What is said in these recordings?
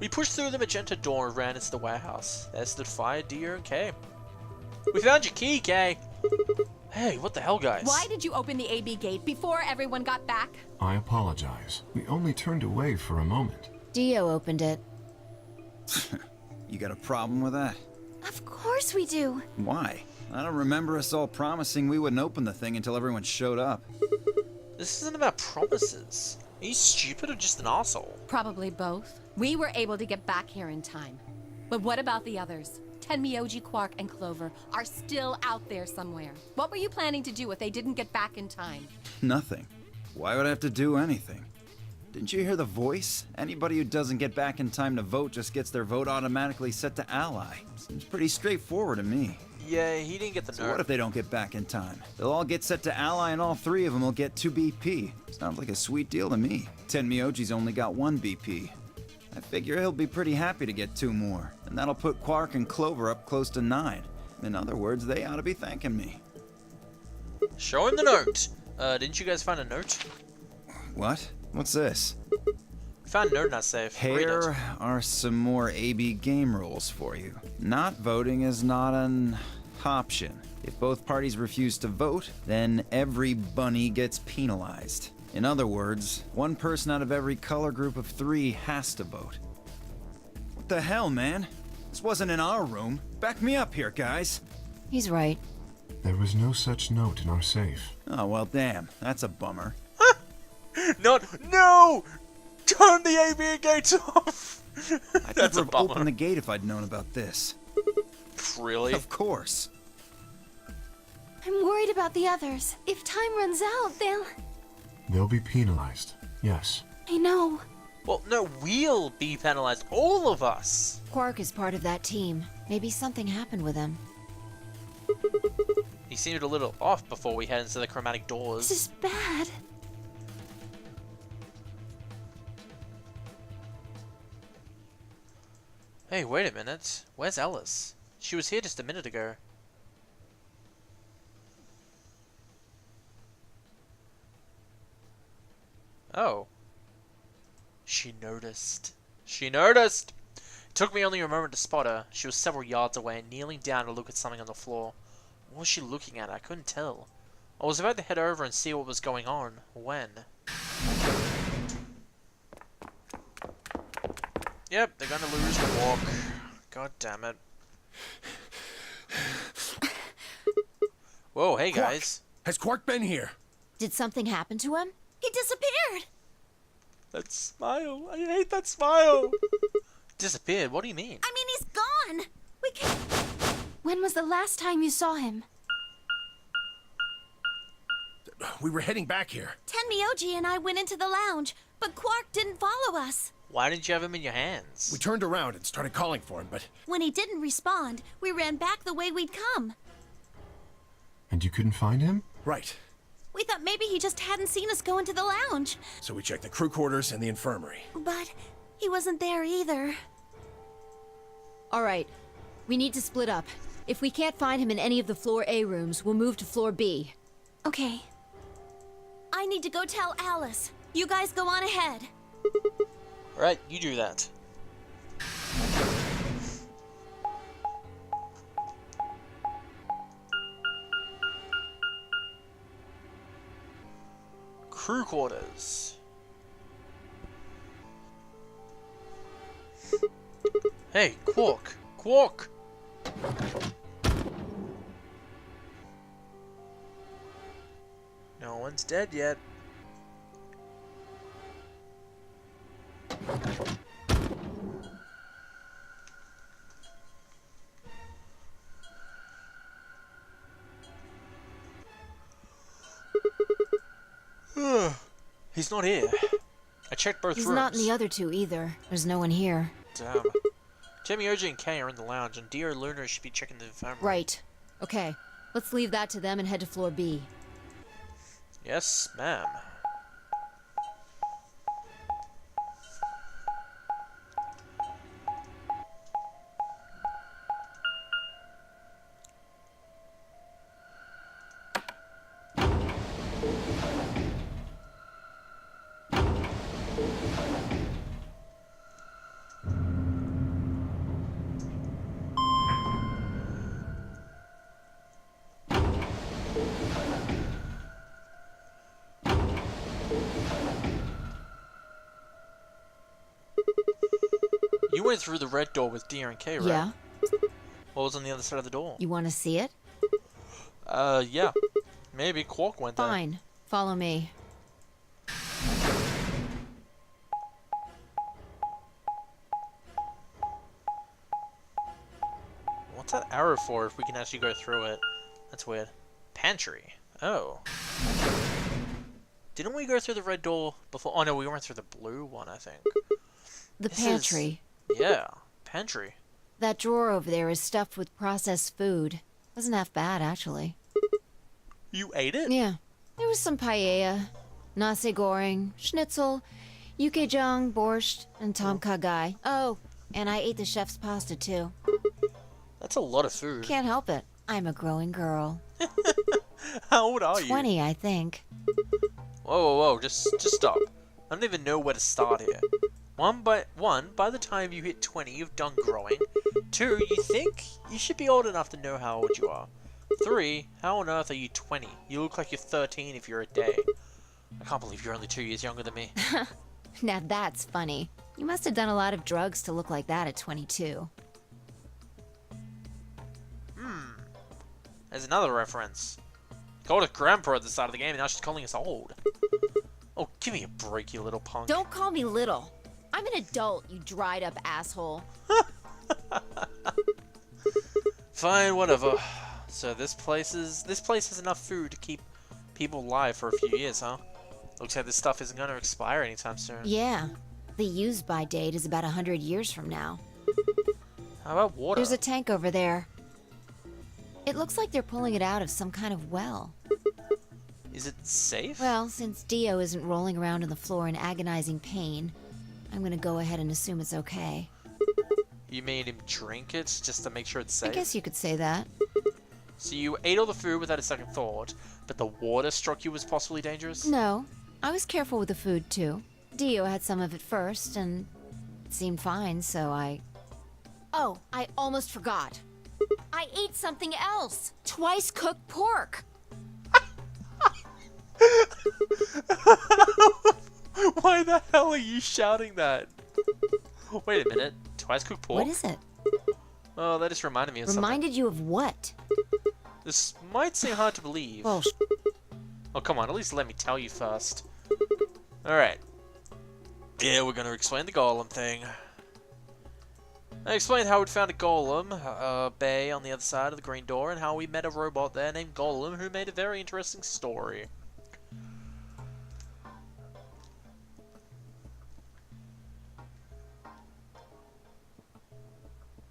We pushed through the magenta door and ran into the warehouse. There stood Fire, Dio, and Kay. We found your key, Kay! Hey, what the hell, guys? Why did you open the AB gate before everyone got back? I apologize. We only turned away for a moment. Dio opened it. You got a problem with that? Of course we do. Why? I don't remember us all promising we wouldn't open the thing until everyone showed up. This isn't about promises. Are you stupid or just an asshole? Probably both. We were able to get back here in time. But what about the others? Tenmyoji, Quark, and Clover are still out there somewhere. What were you planning to do if they didn't get back in time? Nothing. Why would I have to do anything? Didn't you hear the voice? Anybody who doesn't get back in time to vote just gets their vote automatically set to ally. Seems pretty straightforward to me. Yeah, he didn't get the So nerve. what if they don't get back in time? They'll all get set to ally and all three of them will get 2 BP. Sounds like a sweet deal to me. Tenmyoji's only got 1 BP. I figure he'll be pretty happy to get 2 more, and that'll put Quark and Clover up close to 9. In other words, they ought to be thanking me. Show him the note. Didn't you guys find a note? What? What's this? We found a note in our safe. Read it. Here are some more AB game rules for you. Not voting is not an option. If both parties refuse to vote, then every bunny gets penalized. In other words, 1 person out of every color group of 3 has to vote. What the hell, man? This wasn't in our room. Back me up here, guys. He's right. There was no such note in our safe. Oh, well, damn. That's a bummer. No! Turn the AB gates off! I'd That's never a have bummer. opened the gate if I'd known about this. Really? Of course. I'm worried about the others. If time runs out, They'll be penalized. Yes. I know. Well, no, we'll be penalized. All of us. Quark is part of that team. Maybe something happened with him. He seemed a little off before we head into the chromatic doors. This is bad. Hey, wait a minute. Where's Alice? She was here just a minute ago. Oh. She noticed. She noticed! It took me only a moment to spot her. She was several yards away and kneeling down to look at something on the floor. What was she looking at? I couldn't tell. I was about to head over and see what was going on. When? Yep, they're gonna lose the walk. God damn it. Whoa, hey guys. Has Quark been here? Did something happen to him? He disappeared. That smile. I hate that smile. Disappeared? What do you mean? I mean, he's gone. We can't. When was the last time you saw him? We were heading back here. Tenmyoji and I went into the lounge, but Quark didn't follow us. Why didn't you have him in your hands? We turned around and started calling for him, but... When he didn't respond, we ran back the way we'd come. And you couldn't find him? Right. We thought maybe he just hadn't seen us go into the lounge. So we checked the crew quarters and the infirmary. But he wasn't there either. All right. We need to split up. If we can't find him in any of the floor A rooms, we'll move to floor B. Okay. I need to go tell Alice. You guys go on ahead. Right, you do that. Crew quarters. Hey, Quark! Quark! No one's dead yet. He's not here. I checked both He's rooms. not in the other 2 either. There's no one here. Damn. Tenmyoji and Kay are in the lounge, and Dio and Luna should be checking the infirmary. Right. Okay. Let's leave that to them and head to floor B. Yes, ma'am. You went through the red door with Deer and Kay, right? Yeah? What was on the other side of the door? You want to see it? Yeah. Maybe Quark went there. Fine. Follow me. What's that arrow for if we can actually go through it? That's weird. Pantry. Oh. Didn't we go through the red door before? Oh no, we went through the blue one, I think. The This pantry. Yeah, pantry. That drawer over there is stuffed with processed food. Wasn't half bad, actually. You ate it? Yeah. There was some paella, nasi goreng, schnitzel, yukejang, borscht, and tom kha gai. Oh, and I ate the chef's pasta, too. That's a lot of food. Can't help it. I'm a growing girl. How old are you? 20, I think. Whoa, just stop. I don't even know where to start here. One, by the time you hit 20, you've done growing. 2, you think you should be old enough to know how old you are. 3, how on earth are you 20? You look like you're 13 if you're a day. I can't believe you're only 2 years younger than me. Now that's funny. You must have done a lot of drugs to look like that at 22. There's another reference. Called her grandpa at the start of the game, and now she's calling us old. Oh, give me a break, you little punk. Don't call me little. I'm an adult, you dried up asshole. Fine, whatever. So this place has enough food to keep people alive for a few years, huh? Looks like this stuff isn't going to expire anytime soon. Yeah. The use-by date is about 100 years from now. How about water? There's a tank over there. It looks like they're pulling it out of some kind of well. Is it safe? Well, since Dio isn't rolling around on the floor in agonizing pain, I'm gonna go ahead and assume it's okay. You made him drink it just to make sure it's safe? I guess you could say that. So you ate all the food without a second thought, but the water struck you as possibly dangerous? No, I was careful with the food too. Dio had some of it first, and it seemed fine, so I... Oh, I almost forgot. I ate something else. Twice cooked pork. Why the hell are you shouting that? Wait a minute. Twice cooked pork? What is it? Oh, that just reminded me of something. Reminded you of what? This might seem hard to believe. Well, Oh, come on. At least let me tell you first. Alright. Yeah, we're gonna explain the golem thing. I explained how we'd found a golem bay on the other side of the green door, and how we met a robot there named Golem who made a very interesting story.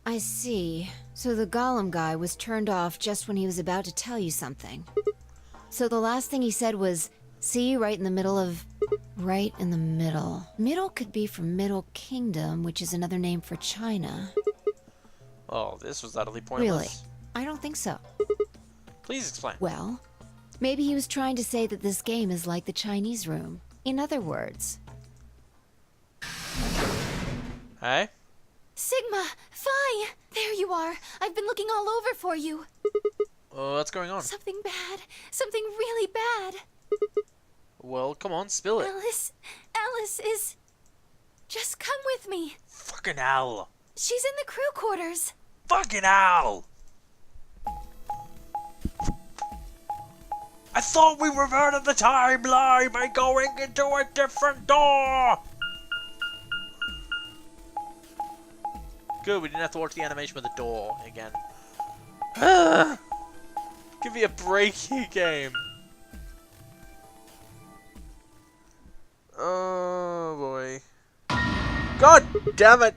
I see. So the golem guy was turned off just when he was about to tell you something. So the last thing he said was, see you right in the middle of... Right in the middle. Middle could be from Middle Kingdom, which is another name for China. Oh, this was utterly pointless. Really? I don't think so. Please explain. Well, maybe he was trying to say that this game is like the Chinese room. In other words. Hey? Sigma, Phi! There you are. I've been looking all over for you. What's going on? Something bad. Something really bad. Well, come on, spill it. Alice is... Just come with me. Fucking hell. She's in the crew quarters. Fucking hell! I thought we reverted the timeline by going into a different door! Good, we didn't have to watch the animation with the door again. Give me a break, you game. Oh boy. God damn it!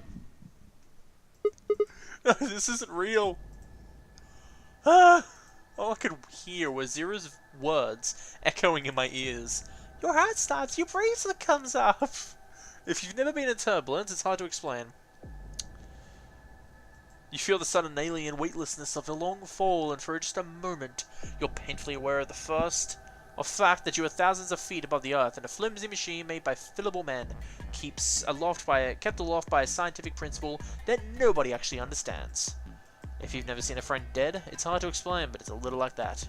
This isn't real. All I could hear was Zera's words echoing in my ears. Your heart stops, your bracelet comes off. If you've never been in turbulence, it's hard to explain. You feel the sudden alien weightlessness of a long fall, and for just a moment, you're painfully aware of the fact that you are thousands of feet above the earth, and a flimsy machine made by fallible men, kept aloft by a scientific principle that nobody actually understands. If you've never seen a friend dead, it's hard to explain, but it's a little like that.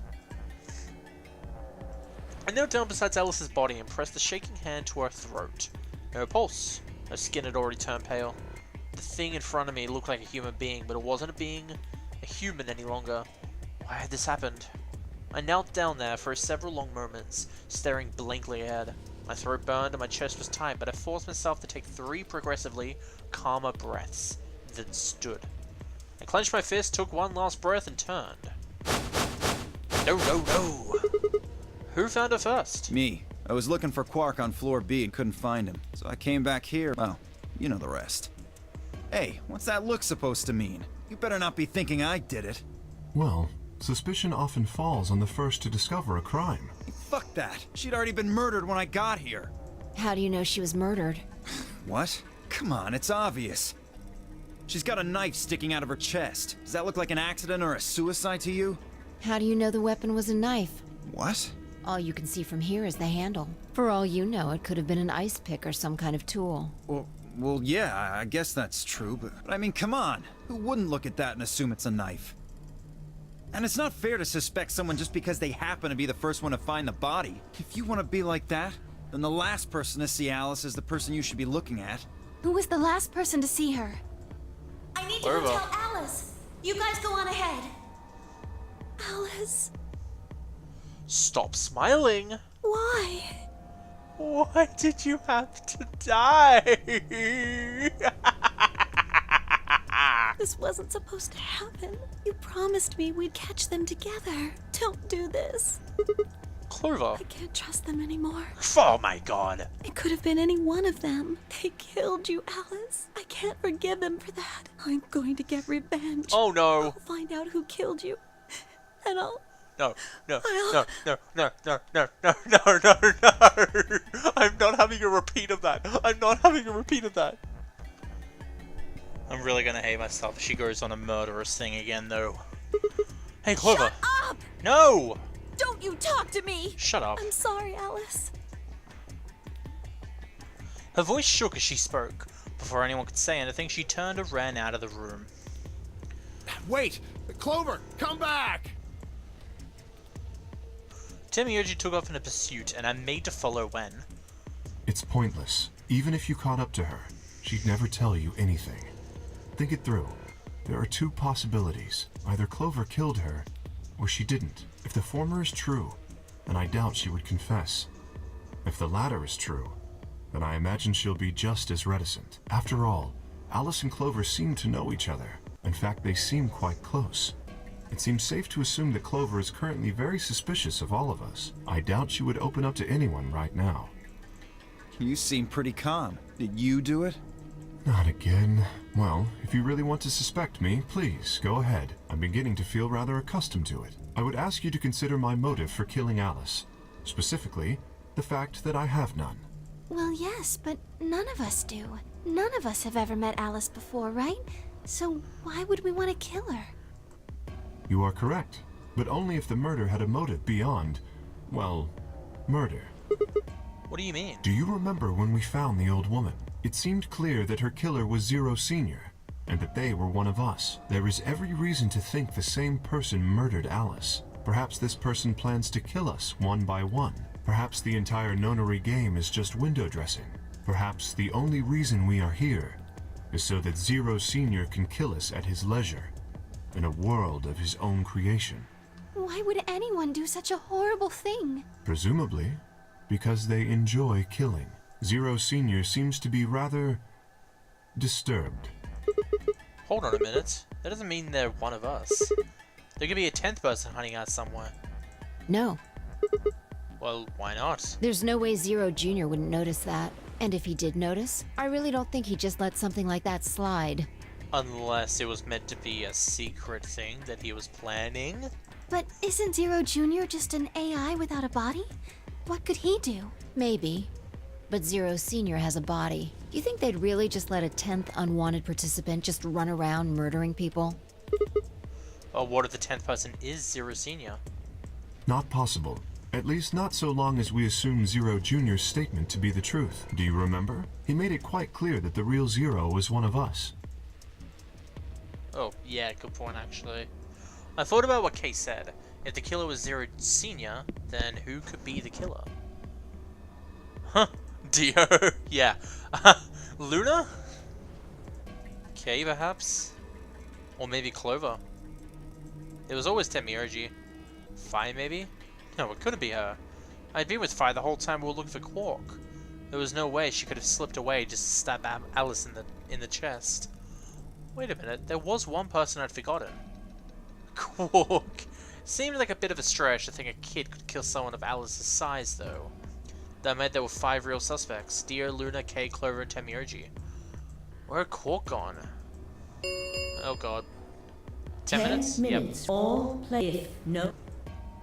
I knelt down beside Alice's body and pressed a shaking hand to her throat. No pulse. Her skin had already turned pale. The thing in front of me looked like a human being, but it wasn't a human any longer. Why had this happened? I knelt down there for several long moments, staring blankly ahead. My throat burned and my chest was tight, but I forced myself to take 3 progressively calmer breaths, then stood. I clenched my fist, took one last breath, and turned. No, no, no! Who found her first? Me. I was looking for Quark on floor B and couldn't find him, so I came back here. Well, you know the rest. Hey, what's that look supposed to mean? You better not be thinking I did it. Well, suspicion often falls on the first to discover a crime. Fuck that. She'd already been murdered when I got here. How do you know she was murdered? What? Come on, it's obvious. She's got a knife sticking out of her chest. Does that look like an accident or a suicide to you? How do you know the weapon was a knife? What? All you can see from here is the handle. For all you know, it could have been an ice pick or some kind of tool. Well, yeah, I guess that's true, but I mean, come on. Who wouldn't look at that and assume it's a knife? And it's not fair to suspect someone just because they happen to be the first one to find the body. If you want to be like that, then the last person to see Alice is the person you should be looking at. Who was the last person to see her? I need to go Orville. tell Alice. You guys go on ahead. Alice, Stop smiling! why? Why did you have to die? This wasn't supposed to happen. You promised me we'd catch them together. Don't do this. Clover. I can't trust them anymore. Oh my god. It could have been any one of them. They killed you, Alice. I can't forgive them for that. I'm going to get revenge. Oh no. I'll find out who killed you. And I'll... No, no, no, no, no, no, no, no, no, no, no. I'm not having a repeat of that. I'm not having a repeat of that. I'm really gonna hate myself if she goes on a murderous thing again, though. Hey, Clover. Shut up! No! Don't you talk to me! Shut up. I'm sorry, Alice. Her voice shook as she spoke. Before anyone could say anything, she turned and ran out of the room. Wait! Clover, come back! Temioji took off in a pursuit, and I made to follow when. It's pointless. Even if you caught up to her, she'd never tell you anything. Think it through. There are 2 possibilities. Either Clover killed her, or she didn't. If the former is true, then I doubt she would confess. If the latter is true, then I imagine she'll be just as reticent. After all, Alice and Clover seem to know each other. In fact, they seem quite close. It seems safe to assume that Clover is currently very suspicious of all of us. I doubt she would open up to anyone right now. You seem pretty calm. Did you do it? Not again. Well, if you really want to suspect me, please, go ahead. I'm beginning to feel rather accustomed to it. I would ask you to consider my motive for killing Alice. Specifically, the fact that I have none. Well, yes, but none of us do. None of us have ever met Alice before, right? So why would we want to kill her? You are correct, but only if the murder had a motive beyond, well, murder. What do you mean? Do you remember when we found the old woman? It seemed clear that her killer was Zero Senior, and that they were one of us. There is every reason to think the same person murdered Alice. Perhaps this person plans to kill us one by one. Perhaps the entire Nonary game is just window dressing. Perhaps the only reason we are here is so that Zero Senior can kill us at his leisure, in a world of his own creation. Why would anyone do such a horrible thing? Presumably, because they enjoy killing. Zero Senior seems to be rather disturbed. Hold on a minute. That doesn't mean they're one of us. There could be a 10th person hiding out somewhere. No. Well, why not? There's no way Zero Jr. wouldn't notice that. And if he did notice, I really don't think he'd just let something like that slide. Unless it was meant to be a secret thing that he was planning. But isn't Zero Jr. just an AI without a body? What could he do? Maybe. But Zero Senior has a body. Do you think they'd really just let a 10th unwanted participant just run around murdering people? Or what if the 10th person is Zero Senior? Not possible. At least not so long as we assume Zero Jr.'s statement to be the truth. Do you remember? He made it quite clear that the real Zero was one of us. Oh, yeah, good point, actually. I thought about what Kay said. If the killer was Zero Senior, then who could be the killer? Huh. Dio. Yeah. Luna? Kay, perhaps? Or maybe Clover. It was always Temioji. Fi, maybe? No, it couldn't be her. I'd been with Fi the whole time we were looking for Quark. There was no way she could have slipped away just to stab Alice in the chest. Wait a minute, there was one person I'd forgotten. Quark. Seemed like a bit of a stretch to think a kid could kill someone of Alice's size, though. That meant there were 5 real suspects: Dio, Luna, Kay, Clover, and Temioji. Where had Quark gone? Oh god. 10 minutes? minutes. Yep. All players. No.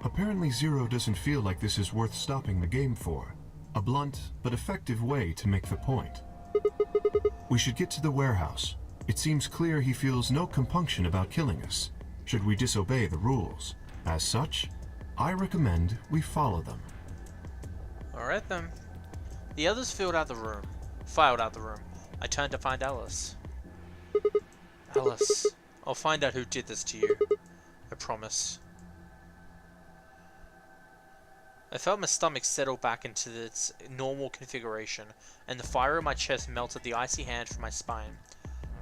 Apparently Zero doesn't feel like this is worth stopping the game for. A blunt but effective way to make the point. We should get to the warehouse. It seems clear he feels no compunction about killing us, should we disobey the rules. As such, I recommend we follow them. Alright then. The others filed out the room. I turned to find Alice. Alice, I'll find out who did this to you. I promise. I felt my stomach settle back into its normal configuration, and the fire in my chest melted the icy hand from my spine.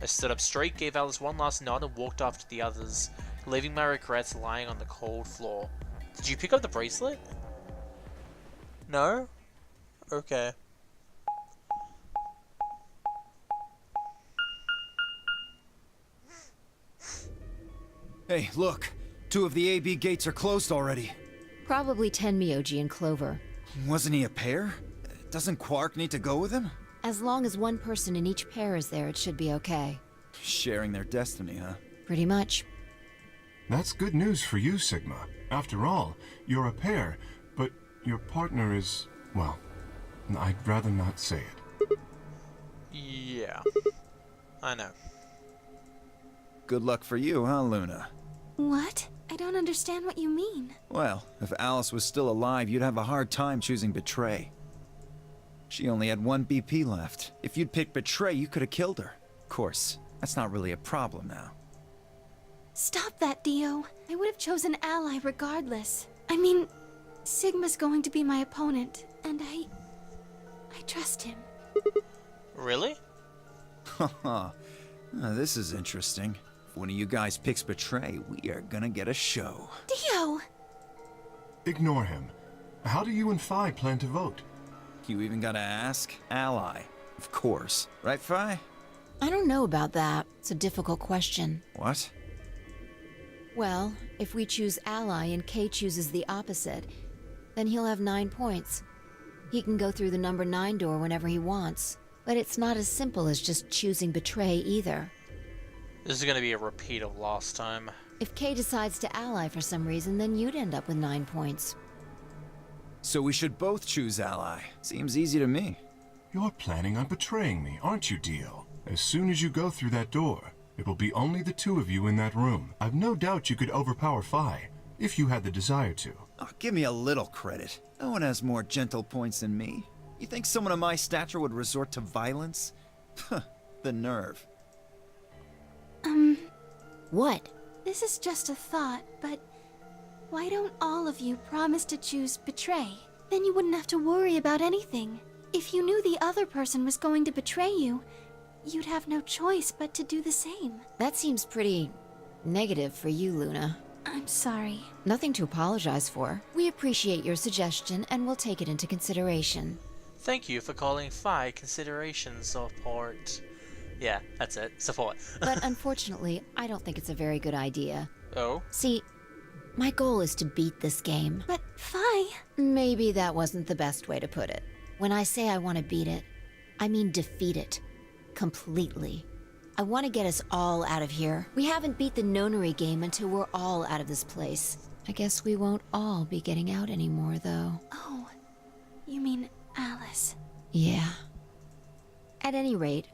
I stood up straight, gave Alice one last nod, and walked off to the others, leaving my regrets lying on the cold floor. Did you pick up the bracelet? No? Okay. Hey, look. 2 of the AB gates are closed already. Probably Tenmyoji and Clover. Wasn't he a pair? Doesn't Quark need to go with him? As long as one person in each pair is there, it should be okay. Sharing their destiny, huh? Pretty much. That's good news for you, Sigma. After all, you're a pair, but your partner is, well, I'd rather not say it. Yeah. I know. Good luck for you, huh, Luna? What? I don't understand what you mean. Well, if Alice was still alive, you'd have a hard time choosing Betray. She only had 1 BP left. If you'd picked Betray, you could have killed her. Of course, that's not really a problem now. Stop that, Dio. I would have chosen Ally regardless. I mean, Sigma's going to be my opponent, and I trust him. Really? Haha. This is interesting. If one of you guys picks Betray, we are gonna get a show. Dio! Ignore him. How do you and Phi plan to vote? You even gotta ask? Ally. Of course. Right, Phi? I don't know about that. It's a difficult question. What? Well, if we choose Ally and Kay chooses the opposite, then he'll have 9 points. He can go through the number 9 door whenever he wants. But it's not as simple as just choosing Betray either. This is gonna be a repeat of last time. If Kay decides to ally for some reason, then you'd end up with 9 points. So we should both choose Ally. Seems easy to me. You're planning on betraying me, aren't you, Dio? As soon as you go through that door, it will be only the 2 of you in that room. I've no doubt you could overpower Phi, if you had the desire to. Oh, give me a little credit. No one has more gentle points than me. You think someone of my stature would resort to violence? The nerve. What? This is just a thought, but why don't all of you promise to choose Betray? Then you wouldn't have to worry about anything. If you knew the other person was going to betray you, you'd have no choice but to do the same. That seems pretty negative for you, Luna. I'm sorry. Nothing to apologize for. We appreciate your suggestion and we'll take it into consideration. Thank you for calling Phi consideration support. Yeah, that's it. Support. But unfortunately, I don't think it's a very good idea. Oh? See, my goal is to beat this game. But Phi... Maybe that wasn't the best way to put it. When I say I want to beat it, I mean defeat it. Completely. I want to get us all out of here. We haven't beat the Nonary game until we're all out of this place. I guess we won't all be getting out anymore, though. Oh, you mean Alice. Yeah. At any rate,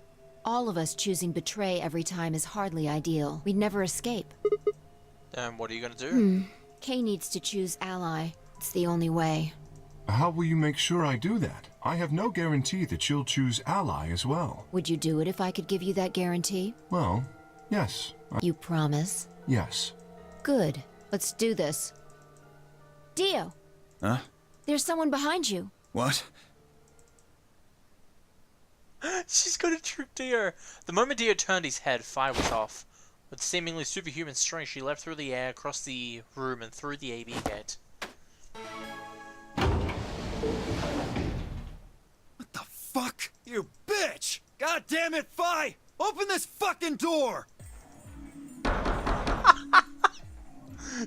all of us choosing Betray every time is hardly ideal. We'd never escape. What are you gonna do? Kay needs to choose Ally. It's the only way. How will you make sure I do that? I have no guarantee that she'll choose Ally as well. Would you do it if I could give you that guarantee? Well, yes. You promise? Yes. Good. Let's do this. Dio! Huh? There's someone behind you. What? She's gonna trick Dio. The moment Dio turned his head, fire was off. With seemingly superhuman strength, she leapt through the air, across the room, and through the AB gate. What the fuck? You bitch! God damn it, Fi! Open this fucking door!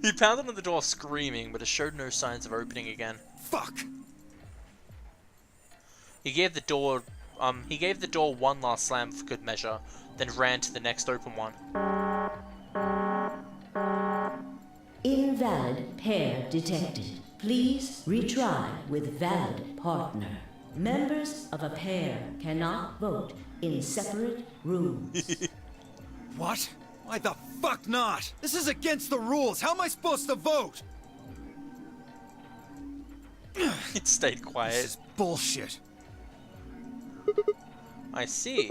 He pounded on the door screaming, but it showed no signs of opening again. Fuck! He gave the door one last slam for good measure, then ran to the next open one. Invalid pair detected. Please retry with valid partner. Members of a pair cannot vote in separate rooms. What? Why the fuck not? This is against the rules. How am I supposed to vote? It stayed This quiet. is bullshit. I see.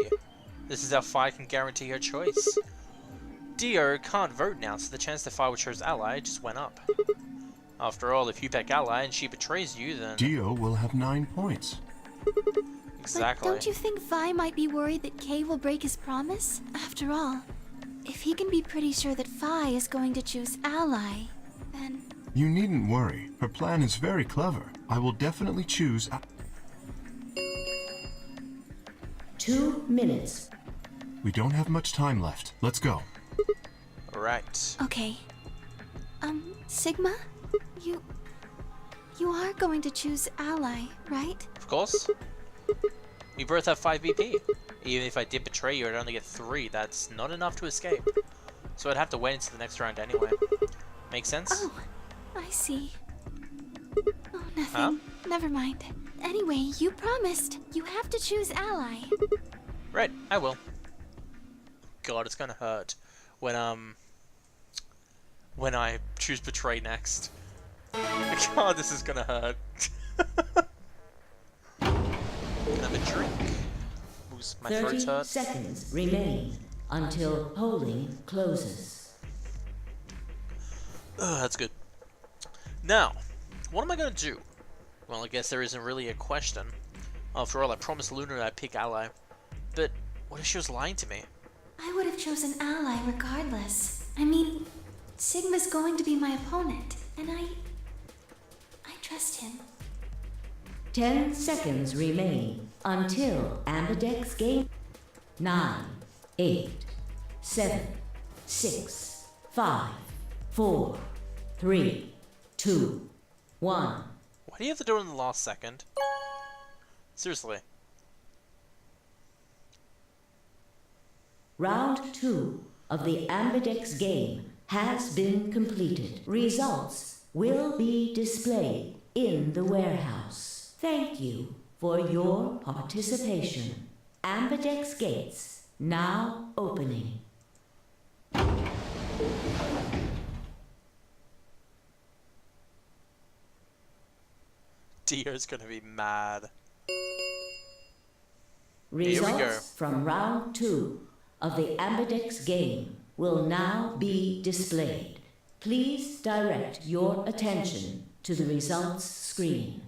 This is how Fi can guarantee her choice. Dio can't vote now, so the chance that Fi would choose ally just went up. After all, if you pick ally and she betrays you, then... Dio will have 9 points. Exactly. But don't you think Vi might be worried that Kay will break his promise? After all, if he can be pretty sure that Vi is going to choose ally, then... You needn't worry. Her plan is very clever. I will definitely choose... 2 minutes. We don't have much time left. Let's go. Alright. Okay. Sigma? You are going to choose ally, right? Of course. We both have 5 BP. Even if I did betray you, I'd only get 3. That's not enough to escape. So I'd have to wait until the next round anyway. Make sense? Oh, I see. Oh, nothing. Huh? Never mind. Anyway, you promised. You have to choose ally. Right, I will. God, it's gonna hurt when I choose betray next. God, this is gonna hurt. Can I have a drink? Ooh, my 30 throat's hurt. seconds remain until polling closes. Ugh, that's good. Now, what am I gonna do? Well, I guess there isn't really a question. After all, I promised Luna that I'd pick ally. But what if she was lying to me? I would have chosen ally regardless. I mean, Sigma's going to be my opponent, and I trust him. 10 seconds remain until Ambidex game. 9, 8, 7, 6, 5, 4, 3, 2, 1. Why do you have to do it in the last second? Seriously. Round 2 of the Ambidex game has been completed. Results will be displayed in the warehouse. Thank you for your participation. Ambidex gates now opening. Dio's gonna be mad. Results from round 2 of the Ambidex game will now be displayed. Please direct your attention to the results screen.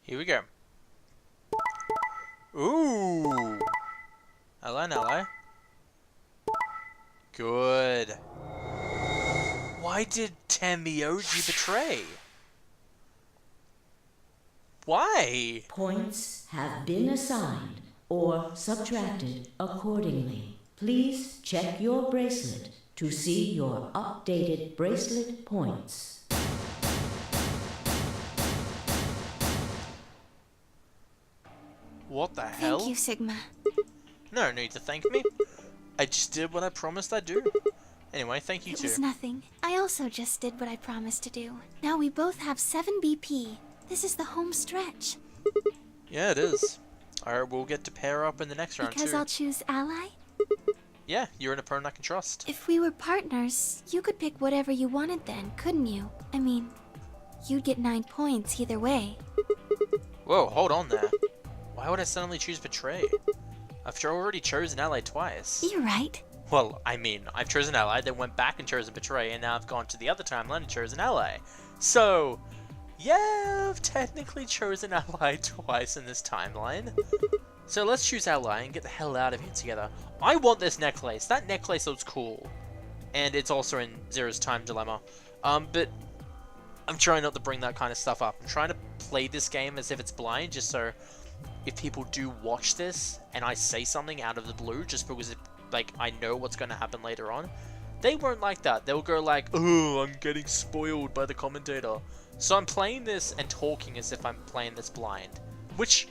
Here we go. Ooh. Ally and ally. Good. Why did Tamioji betray? Why? Points have been assigned or subtracted accordingly. Please check your bracelet to see your updated bracelet points. What the hell? Thank you, Sigma. No need to thank me. I just did what I promised I'd do. Anyway, thank you It too. was nothing. I also just did what I promised to do. Now we both have 7 BP. This is the home stretch. Yeah, it is. Alright, we'll get to pair up in the next round Because too. I'll choose ally? Yeah, you're an opponent I can trust. If we were partners, you could pick whatever you wanted then, couldn't you? I mean, you'd get 9 points either way. Whoa, hold on there. Why would I suddenly choose betray? I've already chosen ally twice. You're right. Well, I mean, I've chosen ally, then went back and chosen betray, and now I've gone to the other timeline and chosen ally. So, yeah, I've technically chosen ally twice in this timeline. So let's choose ally and get the hell out of here together. I want this necklace. That necklace looks cool. And it's also in Zero's time dilemma. But I'm trying not to bring that kind of stuff up. I'm trying to play this game as if it's blind, just so if people do watch this and I say something out of the blue, just because like I know what's going to happen later on, they won't like that. They'll go like, oh, I'm getting spoiled by the commentator. So I'm playing this and talking as if I'm playing this blind, which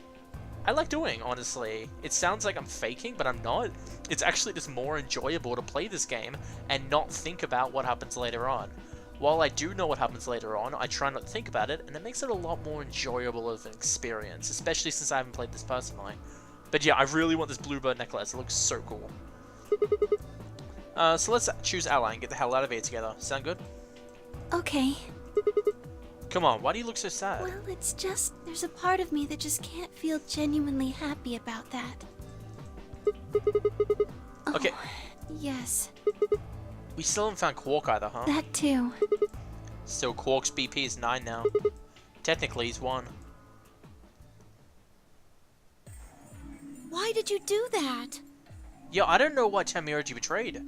I like doing, honestly. It sounds like I'm faking, but I'm not. It's actually just more enjoyable to play this game and not think about what happens later on. While I do know what happens later on, I try not to think about it, and it makes it a lot more enjoyable of an experience, especially since I haven't played this personally. But yeah, I really want this bluebird necklace. It looks so cool. So let's choose ally and get the hell out of here together. Sound good? Okay. Come on, why do you look so sad? Well, it's just, there's a part of me that just can't feel genuinely happy about that. Okay. Oh, yes, We still haven't found Quark either, huh? that too. Still, Quark's BP is 9 now. Technically, he's 1. Why did you do that? Yeah, I don't know why Tamioji betrayed.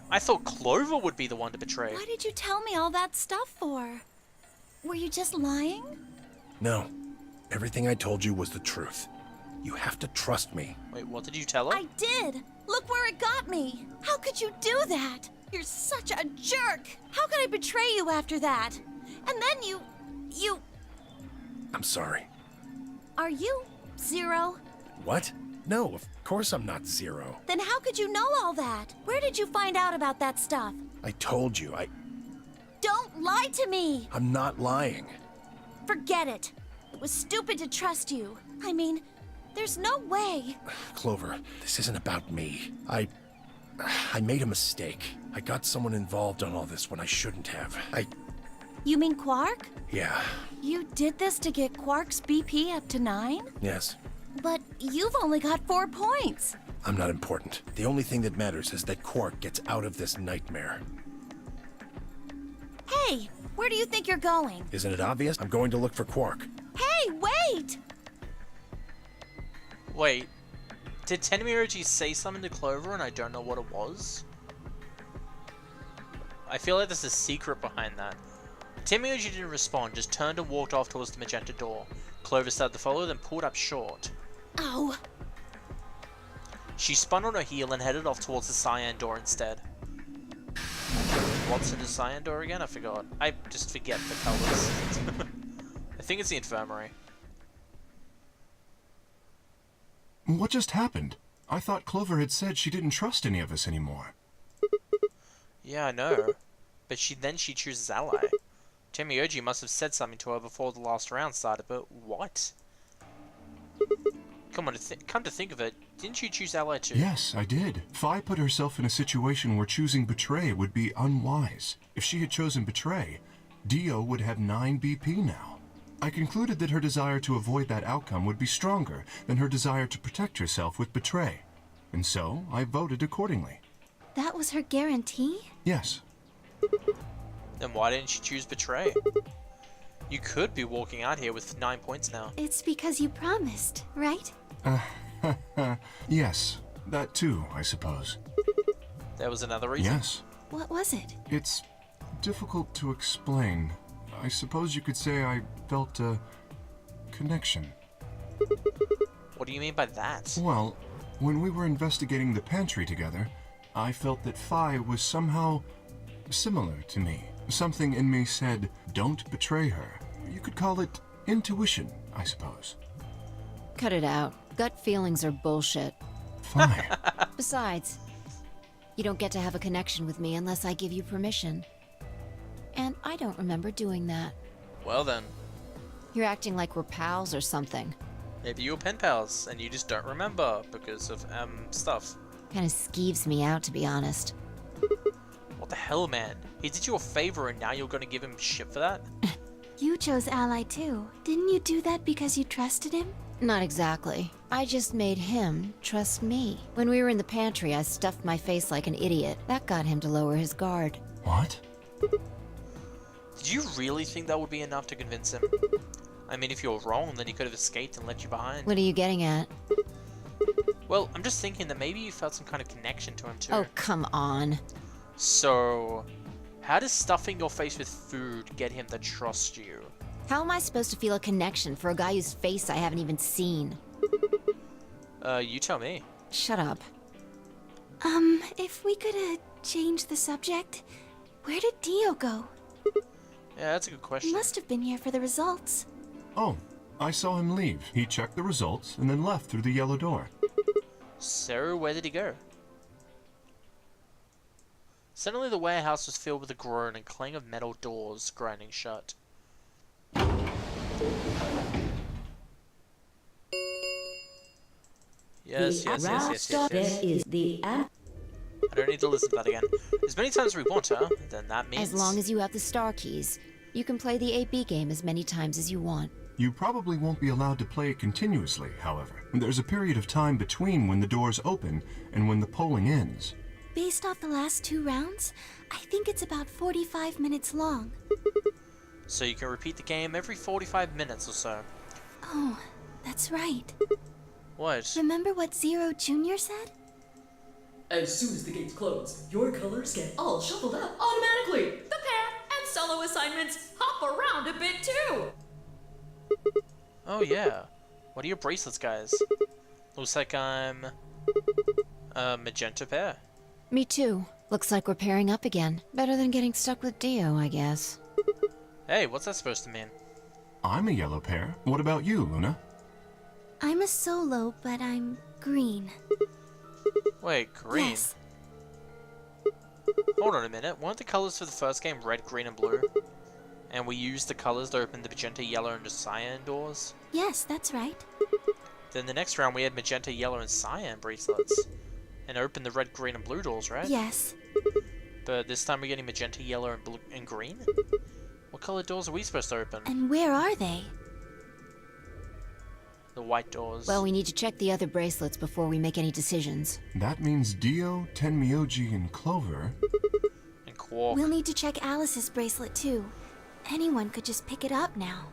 I thought Clover would be the one to betray. Why did you tell me all that stuff for? Were you just lying? No. Everything I told you was the truth. You have to trust me. Wait, what did you tell her? I did! Look where it got me! How could you do that? You're such a jerk! How could I betray you after that? And then you... I'm sorry. Are you Zero? What? No, of course I'm not Zero. Then how could you know all that? Where did you find out about that stuff? I told you, Don't lie to me! I'm not lying. Forget it. It was stupid to trust you. I mean, there's no way. Clover, this isn't about me. I made a mistake. I got someone involved on all this when I shouldn't have. You mean Quark? Yeah, You did this to get Quark's BP up to 9? yes. But you've only got 4 points. I'm not important. The only thing that matters is that Quark gets out of this nightmare. Hey, where do you think you're going? Isn't it obvious? I'm going to look for Quark. Hey, wait! Wait, did Tenmyouji say something to Clover and I don't know what it was? I feel like there's a secret behind that. Tenmyouji didn't respond, just turned and walked off towards the magenta door. Clover started to follow, then pulled up short. Ow. She spun on her heel and headed off towards the cyan door instead. What's in the cyan door again? I forgot. I just forget the colors. I think it's the infirmary. What just happened? I thought Clover had said she didn't trust any of us anymore. Yeah, I know. But she chooses ally. Tenmyouji must have said something to her before the last round started, but what? Come to think of it, didn't you choose ally too? Yes, I did. Fi put herself in a situation where choosing betray would be unwise. If she had chosen betray, Dio would have 9 BP now. I concluded that her desire to avoid that outcome would be stronger than her desire to protect herself with betray. And so, I voted accordingly. That was her guarantee? Yes. Then why didn't she choose betray? You could be walking out here with 9 points now. It's because you promised, right? Yes. That too, I suppose. There was another reason? Yes. What was it? It's difficult to explain. I suppose you could say I felt a connection. What do you mean by that? Well, when we were investigating the pantry together, I felt that Fi was somehow similar to me. Something in me said, don't betray her. You could call it intuition, I suppose. Cut it out. Gut feelings are bullshit. Fi. Besides, you don't get to have a connection with me unless I give you permission. And I don't remember doing that. Well then, You're acting like we're pals or something. maybe you were pen pals and you just don't remember because of, stuff. Kinda skeeves me out, to be honest. What the hell, man? He did you a favor and now you're gonna give him shit for that? You chose ally too. Didn't you do that because you trusted him? Not exactly. I just made him trust me. When we were in the pantry, I stuffed my face like an idiot. That got him to lower his guard. What? Did you really think that would be enough to convince him? I mean, if you're wrong, then he could have escaped and left you behind. What are you getting at? Well, I'm just thinking that maybe you felt some kind of connection to him too. Oh, come on. So, how does stuffing your face with food get him to trust you? How am I supposed to feel a connection for a guy whose face I haven't even seen? You tell me. Shut up. If we could, change the subject, where did Dio go? Yeah, that's a good question. He must have been here for the results. Oh, I saw him leave. He checked the results and then left through the yellow door. So, where did he go? Suddenly the warehouse was filled with a groan and clang of metal doors grinding shut. Yes. There is the I don't need to listen to that again. As many times as we want to, then that means... As long as you have the star keys, you can play the AB game as many times as you want. You probably won't be allowed to play it continuously, however. There's a period of time between when the doors open and when the polling ends. Based off the last 2 rounds, I think it's about 45 minutes long. So you can repeat the game every 45 minutes or so. Oh, that's right. What? Remember what Zero Jr. said? As soon as the gates close, your colors get all shuffled up automatically. The pair and solo assignments hop around a bit too. Oh yeah. What are your bracelets, guys? Looks like I'm... a magenta pair. Me too. Looks like we're pairing up again. Better than getting stuck with Dio, I guess. Hey, what's that supposed to mean? I'm a yellow pair. What about you, Luna? I'm a solo, but I'm green. Wait, green? Yes. Hold on a minute. Weren't the colors for the first game red, green, and blue? And we used the colors to open the magenta, yellow, and the cyan doors? Yes, that's right. Then the next round we had magenta, yellow, and cyan bracelets. And opened the red, green, and blue doors, right? Yes. But this time we're getting magenta, yellow, and blue and green? What color doors are we supposed to open? And where are they? The white doors. Well, we need to check the other bracelets before we make any decisions. That means Dio, Tenmyoji, and Clover. And Quark. We'll need to check Alice's bracelet too. Anyone could just pick it up now.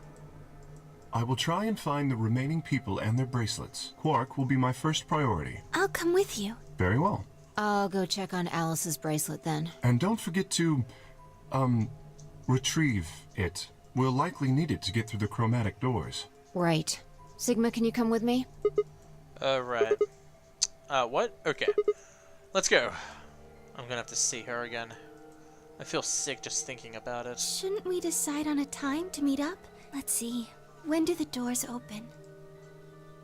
I will try and find the remaining people and their bracelets. Quark will be my first priority. I'll come with you. Very well. I'll go check on Alice's bracelet then. And don't forget to, retrieve it. We'll likely need it to get through the chromatic doors. Right. Sigma, can you come with me? Right. What? Okay. Let's go. I'm gonna have to see her again. I feel sick just thinking about it. Shouldn't we decide on a time to meet up? Let's see. When do the doors open?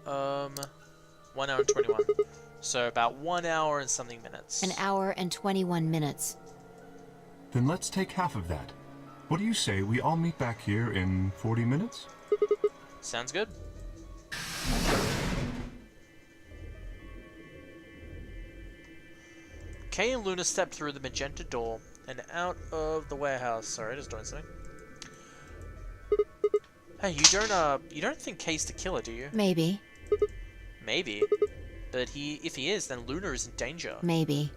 1 hour and 21. So about 1 hour and something minutes. An hour and 21 minutes. Then let's take half of that. What do you say we all meet back here in 40 minutes? Sounds good. Kay and Luna stepped through the magenta door and out of the warehouse. Sorry, just doing something. Hey, you don't think Kay's the killer, do you? Maybe. Maybe. But if he is, then Luna is in danger. Maybe.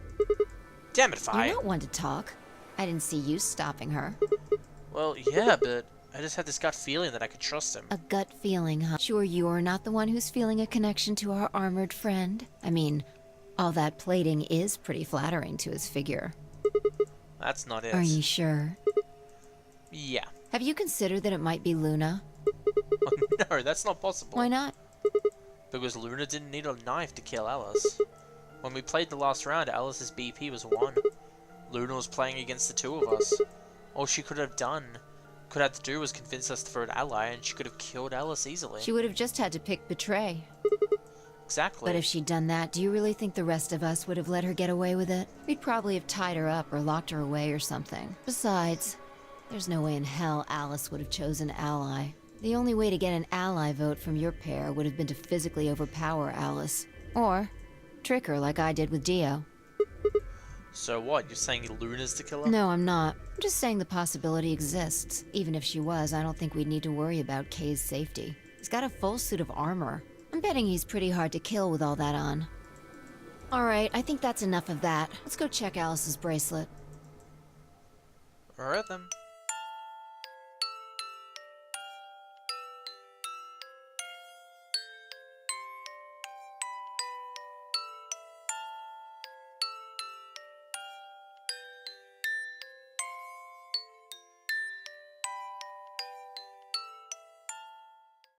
Damn it, Fi. You're not one to talk. I didn't see you stopping her. Well, yeah, but I just had this gut feeling that I could trust him. A gut feeling, huh? Sure you're not the one who's feeling a connection to our armored friend? I mean, all that plating is pretty flattering to his figure. That's not it. Are you sure? Yeah. Have you considered that it might be Luna? No, that's not possible. Why not? Because Luna didn't need a knife to kill Alice. When we played the last round, Alice's BP was 1. Luna was playing against the 2 of us. All she could have to do was convince us for an ally, and she could have killed Alice easily. She would have just had to pick betray. Exactly. But if she'd done that, do you really think the rest of us would have let her get away with it? We'd probably have tied her up or locked her away or something. Besides, there's no way in hell Alice would have chosen ally. The only way to get an ally vote from your pair would have been to physically overpower Alice. Or trick her like I did with Dio. So what, you're saying Luna's the killer? No, I'm not. I'm just saying the possibility exists. Even if she was, I don't think we'd need to worry about Kay's safety. He's got a full suit of armor. I'm betting he's pretty hard to kill with all that on. Alright, I think that's enough of that. Let's go check Alice's bracelet. Alright then.